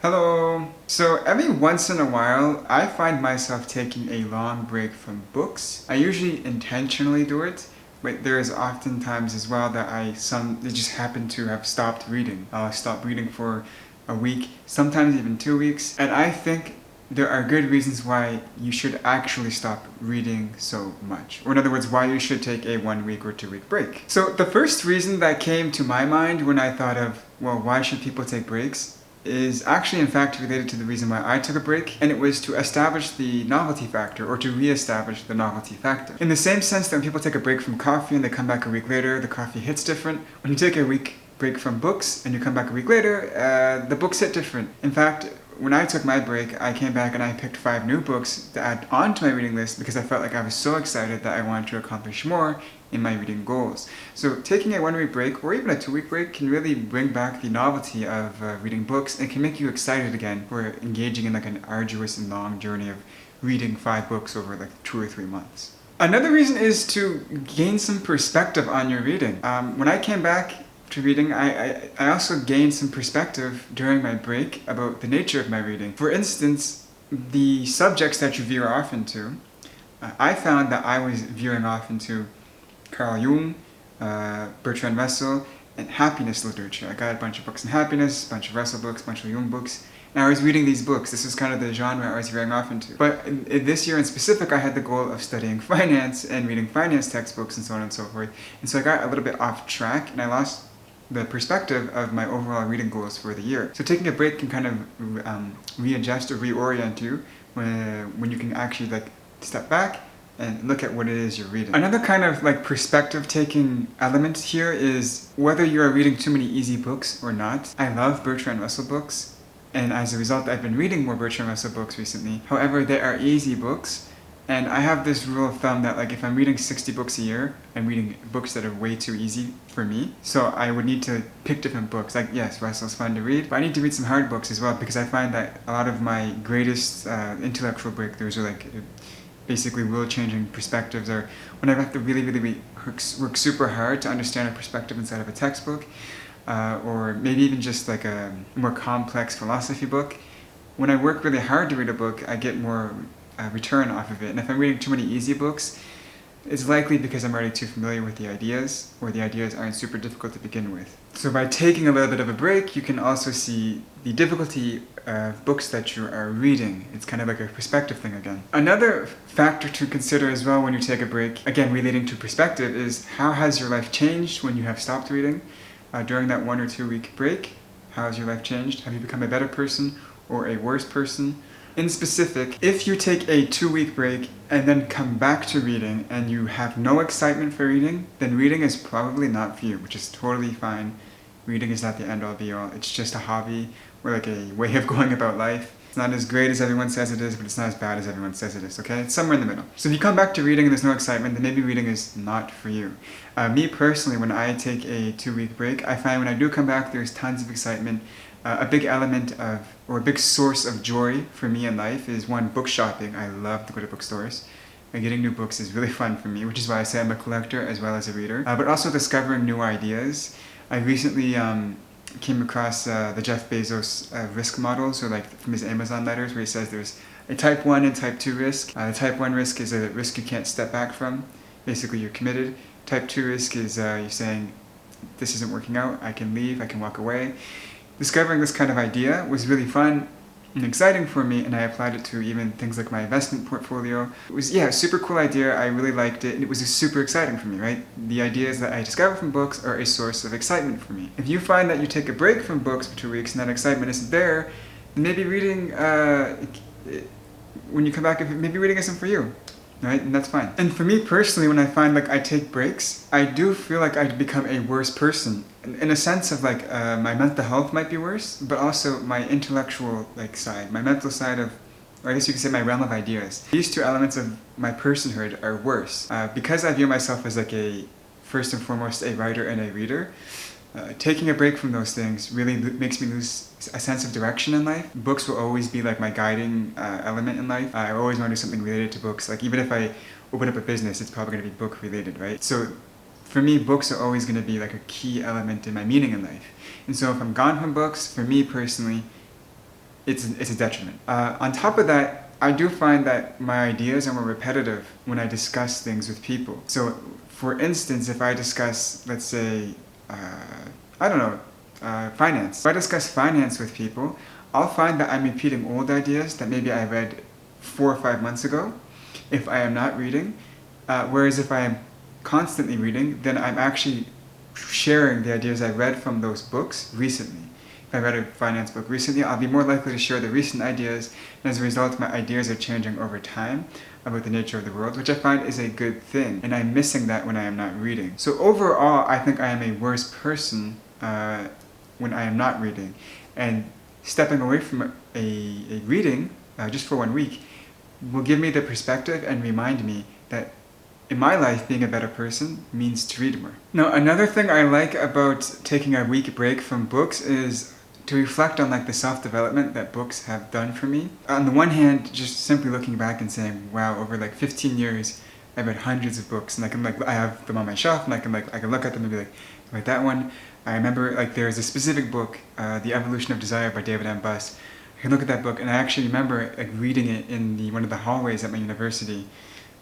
Hello! So every once in a while, I find myself taking a long break from books. I usually intentionally do it, but there is often times as well that I just happen to have stopped reading. I'll stop reading for a week, sometimes even 2 weeks, and I think there are good reasons why you should actually stop reading so much. Or in other words, why you should take a 1 week or 2 week break. So the first reason that came to my mind when I thought of, well, why should people take breaks? Is actually in fact related to the reason why I took a break, and it was to establish the novelty factor, or to re-establish the novelty factor. In the same sense that when people take a break from coffee and they come back a week later, the coffee hits different. When you take a week break from books and you come back a week later, the books hit different. In fact, when I took my break, I came back and I picked 5 new books to add onto my reading list because I felt like I was so excited that I wanted to accomplish more in my reading goals. So taking a 1 week break or even a 2 week break can really bring back the novelty of reading books and can make you excited again for engaging in like an arduous and long journey of reading 5 books over like 2 or 3 months. Another reason is to gain some perspective on your reading. When I came back to reading, I also gained some perspective during my break about the nature of my reading. For instance, the subjects that you veer off into, I found that I was veering off into Carl Jung, Bertrand Russell, and happiness literature. I got a bunch of books on happiness, a bunch of Russell books, a bunch of Jung books, and I was reading these books. This was kind of the genre I was veering off into. But in this year in specific, I had the goal of studying finance and reading finance textbooks and so on and so forth. And so I got a little bit off track and I lost the perspective of my overall reading goals for the year. So taking a break can kind of readjust or reorient you when you can actually like step back and look at what it is you're reading. Another kind of like perspective taking element here is whether you're reading too many easy books or not. I love Bertrand Russell books, and as a result I've been reading more Bertrand Russell books recently. However, they are easy books, and I have this rule of thumb that like if I'm reading 60 books a year, I'm reading books that are way too easy for me. So I would need to pick different books. Like yes, Russell's fun to read, but I need to read some hard books as well because I find that a lot of my greatest intellectual breakthroughs are like basically world-changing perspectives, or when I have to really work super hard to understand a perspective inside of a textbook, or maybe even just like a more complex philosophy book. When I work really hard to read a book, I get more return off of it. And if I'm reading too many easy books, it's likely because I'm already too familiar with the ideas, or the ideas aren't super difficult to begin with. So by taking a little bit of a break, you can also see the difficulty of books that you are reading. It's kind of like a perspective thing again. Another factor to consider as well when you take a break, again relating to perspective, is how has your life changed when you have stopped reading? During that 1 or 2 week break, how has your life changed? Have you become a better person or a worse person? In specific, if you take a 2 week break and then come back to reading and you have no excitement for reading, then reading is probably not for you, which is totally fine. Reading is not the end all be all. It's just a hobby or like a way of going about life. It's not as great as everyone says it is, but it's not as bad as everyone says it is, okay? It's somewhere in the middle. So if you come back to reading and there's no excitement, then maybe reading is not for you. Me personally, when I take a 2 week break, I find when I do come back, there's tons of excitement. A big element of, or a big source of joy for me in life is one, book shopping. I love to go to bookstores. And getting new books is really fun for me, which is why I say I'm a collector as well as a reader. But also discovering new ideas. I recently came across the Jeff Bezos risk model, so like from his Amazon letters where he says there's a type 1 and type 2 risk. The type 1 risk is a risk you can't step back from. Basically you're committed. Type 2 risk is you're saying this isn't working out, I can leave, I can walk away. Discovering this kind of idea was really fun and exciting for me, and I applied it to even things like my investment portfolio. It was, a super cool idea, I really liked it, and it was super exciting for me, right? The ideas that I discover from books are a source of excitement for me. If you find that you take a break from books for 2 weeks and that excitement isn't there, then maybe reading, when you come back, maybe reading isn't for you. Right? And that's fine. And for me personally, when I find like I take breaks, I do feel like I become a worse person. In a sense of like my mental health might be worse, but also my intellectual like side, my mental side of, or I guess you could say my realm of ideas. These 2 elements of my personhood are worse. Because I view myself as like first and foremost a writer and a reader, taking a break from those things really makes me lose a sense of direction in life. Books will always be like my guiding element in life. I always want to do something related to books. Like even if I open up a business, it's probably going to be book related, right? So for me, books are always going to be like a key element in my meaning in life. And so if I'm gone from books, for me personally, it's a detriment. On top of that, I do find that my ideas are more repetitive when I discuss things with people. So, for instance, if I discuss, let's say, I don't know, finance. If I discuss finance with people, I'll find that I'm repeating old ideas that maybe I read 4 or 5 months ago if I am not reading. Whereas if I am constantly reading, then I'm actually sharing the ideas I read from those books recently. If I read a finance book recently, I'll be more likely to share the recent ideas, and as a result, my ideas are changing over time about the nature of the world, which I find is a good thing, and I'm missing that when I am not reading. So overall, I think I am a worse person when I am not reading, and stepping away from a reading just for 1 week will give me the perspective and remind me that in my life, being a better person means to read more. Now, another thing I like about taking a week break from books is to reflect on like the self-development that books have done for me. On the one hand, just simply looking back and saying, wow, over like 15 years, I've read hundreds of books, and I have them on my shelf, and I can look at them and be like that one. I remember like there's a specific book, The Evolution of Desire by David M. Buss. I can look at that book, and I actually remember like reading it in one of the hallways at my university.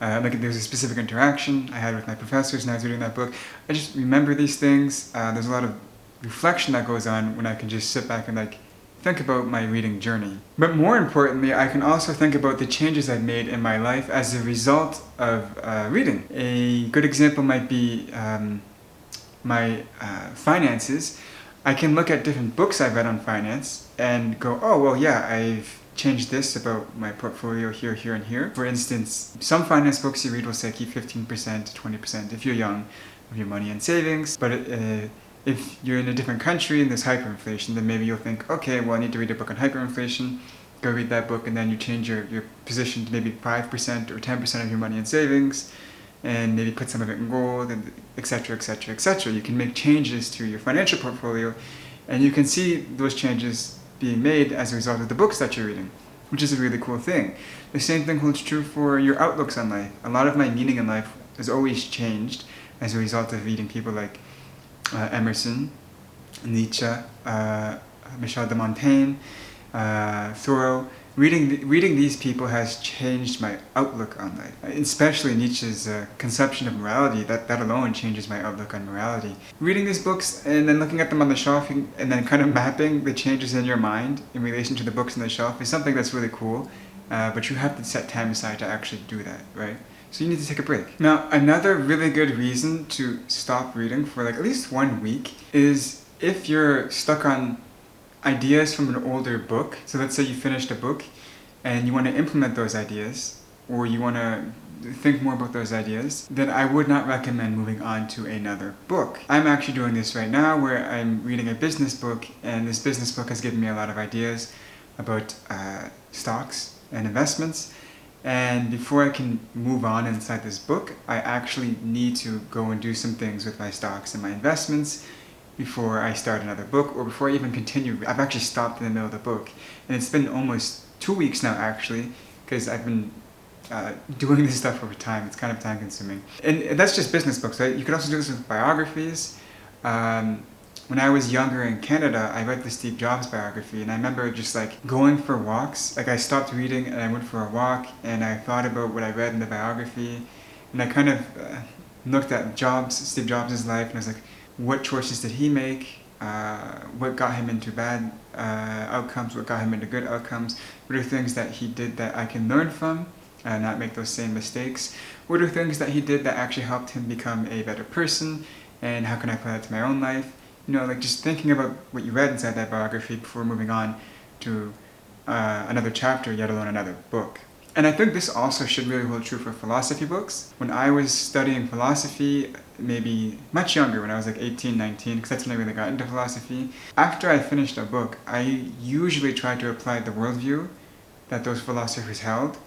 There's a specific interaction I had with my professors, and I was reading that book. I just remember these things. There's a lot of reflection that goes on when I can just sit back and like think about my reading journey. But more importantly, I can also think about the changes I've made in my life as a result of reading. A good example might be my finances. I can look at different books I've read on finance and go, oh, well, yeah, I've changed this about my portfolio here, here, and here. For instance, some finance books you read will say keep 15% to 20% if you're young of your money and savings. But if you're in a different country and there's hyperinflation, then maybe you'll think, okay, well, I need to read a book on hyperinflation. Go read that book, and then you change your position to maybe 5% or 10% of your money in savings, and maybe put some of it in gold, and etc., etc., etc. You can make changes to your financial portfolio, and you can see those changes being made as a result of the books that you're reading, which is a really cool thing. The same thing holds true for your outlooks on life. A lot of my meaning in life has always changed as a result of reading people like Emerson, Nietzsche, Michel de Montaigne, Thoreau. Reading these people has changed my outlook on life, especially Nietzsche's conception of morality. That alone changes my outlook on morality. Reading these books and then looking at them on the shelf and then kind of mapping the changes in your mind in relation to the books on the shelf is something that's really cool, but you have to set time aside to actually do that, right? So you need to take a break. Now, another really good reason to stop reading for like at least 1 week is if you're stuck on ideas from an older book. So let's say you finished a book and you want to implement those ideas, or you want to think more about those ideas, then I would not recommend moving on to another book. I'm actually doing this right now where I'm reading a business book, and this business book has given me a lot of ideas about stocks and investments. And before I can move on inside this book, I actually need to go and do some things with my stocks and my investments before I start another book, or before I even continue. I've actually stopped in the middle of the book, and it's been almost 2 weeks now actually, because I've been doing this stuff over time. It's kind of time consuming. And that's just business books, right? You could also do this with biographies. When I was younger in Canada, I read the Steve Jobs biography, and I remember just like going for walks. Like I stopped reading and I went for a walk, and I thought about what I read in the biography, and I kind of looked at Steve Jobs' life, and I was like, what choices did he make? What got him into bad outcomes? What got him into good outcomes? What are things that he did that I can learn from and not make those same mistakes? What are things that he did that actually helped him become a better person? And how can I apply that to my own life? You know, like just thinking about what you read inside that biography before moving on to another chapter, yet alone another book. And I think this also should really hold true for philosophy books. When I was studying philosophy, maybe much younger, when I was like 18, 19, because that's when I really got into philosophy, after I finished a book, I usually tried to apply the worldview that those philosophers held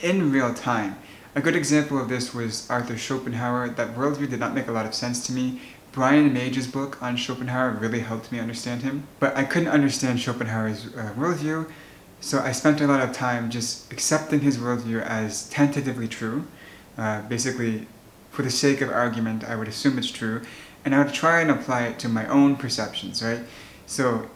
in real time. A good example of this was Arthur Schopenhauer. That worldview did not make a lot of sense to me. Brian Mage's book on Schopenhauer really helped me understand him, but I couldn't understand Schopenhauer's worldview. So I spent a lot of time just accepting his worldview as tentatively true. Basically, for the sake of argument, I would assume it's true, and I would try and apply it to my own perceptions, right? So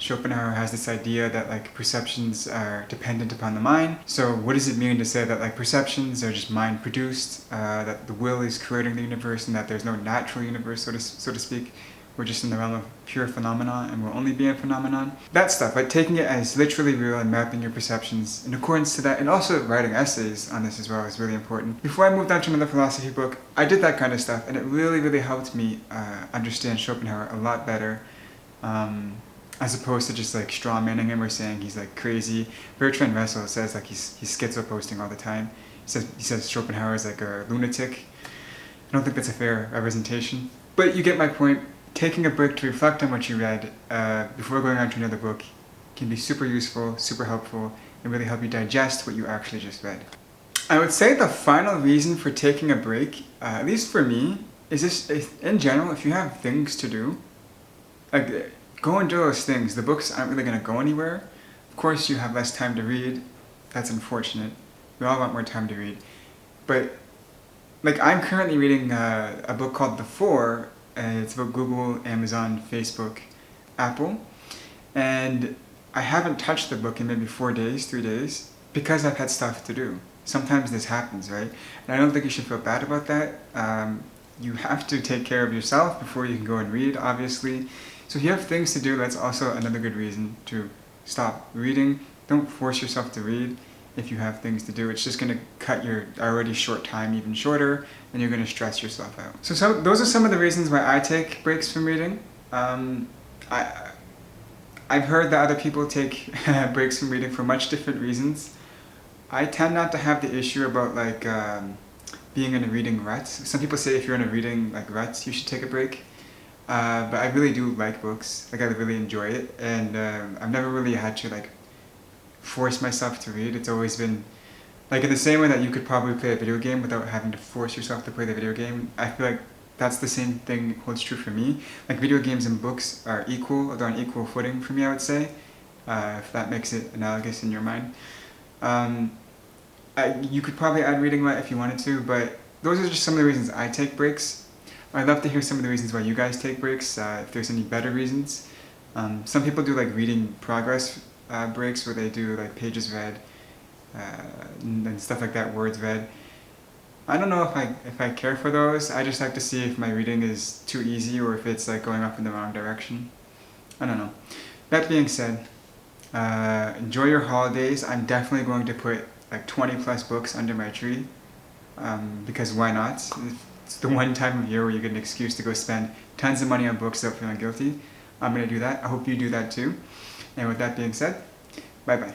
Schopenhauer has this idea that like perceptions are dependent upon the mind. So what does it mean to say that like perceptions are just mind produced, that the will is creating the universe and that there's no natural universe, so to speak? We're just in the realm of pure phenomenon and we'll only be a phenomenon. That stuff, like taking it as literally real and mapping your perceptions in accordance to that, and also writing essays on this as well is really important. Before I moved on to another philosophy book, I did that kind of stuff, and it really, really helped me understand Schopenhauer a lot better, as opposed to just like straw-manning him or saying he's like crazy. Bertrand Russell says like he's schizo-posting all the time. He says Schopenhauer is like a lunatic. I don't think that's a fair representation, but you get my point. Taking a break to reflect on what you read before going on to another book can be super useful, super helpful, and really help you digest what you actually just read. I would say the final reason for taking a break, at least for me, is just in general, if you have things to do, like go and do those things. The books aren't really going to go anywhere. Of course, you have less time to read. That's unfortunate. We all want more time to read. But like I'm currently reading a book called The Four. It's about Google, Amazon, Facebook, Apple, and I haven't touched the book in maybe 3 days, because I've had stuff to do. Sometimes this happens, right? And I don't think you should feel bad about that. You have to take care of yourself before you can go and read, obviously. So if you have things to do, that's also another good reason to stop reading. Don't force yourself to read. If you have things to do, it's just going to cut your already short time even shorter, and you're going to stress yourself out. So those are some of the reasons why I take breaks from reading. I've heard that other people take breaks from reading for much different reasons. I tend not to have the issue about like being in a reading rut. Some people say if you're in a reading like rut, you should take a break. But I really do like books. Like I really enjoy it, and I've never really had to like force myself to read. It's always been like in the same way that you could probably play a video game without having to force yourself to play the video game. I feel like that's the same thing holds true for me. Like video games and books are equal, they're on equal footing for me, I would say, if that makes it analogous in your mind. You could probably add reading if you wanted to, but those are just some of the reasons I take breaks. I'd love to hear some of the reasons why you guys take breaks, if there's any better reasons. Some people do like reading progress breaks where they do like pages read and stuff like that, words read. I don't know if I care for those. I just like to see if my reading is too easy or if it's like going up in the wrong direction. I don't know. That being said, enjoy your holidays. I'm definitely going to put like 20 plus books under my tree, because why not? It's the one time of year where you get an excuse to go spend tons of money on books without feeling guilty. I'm going to do that. I hope you do that too. And with that being said, bye bye.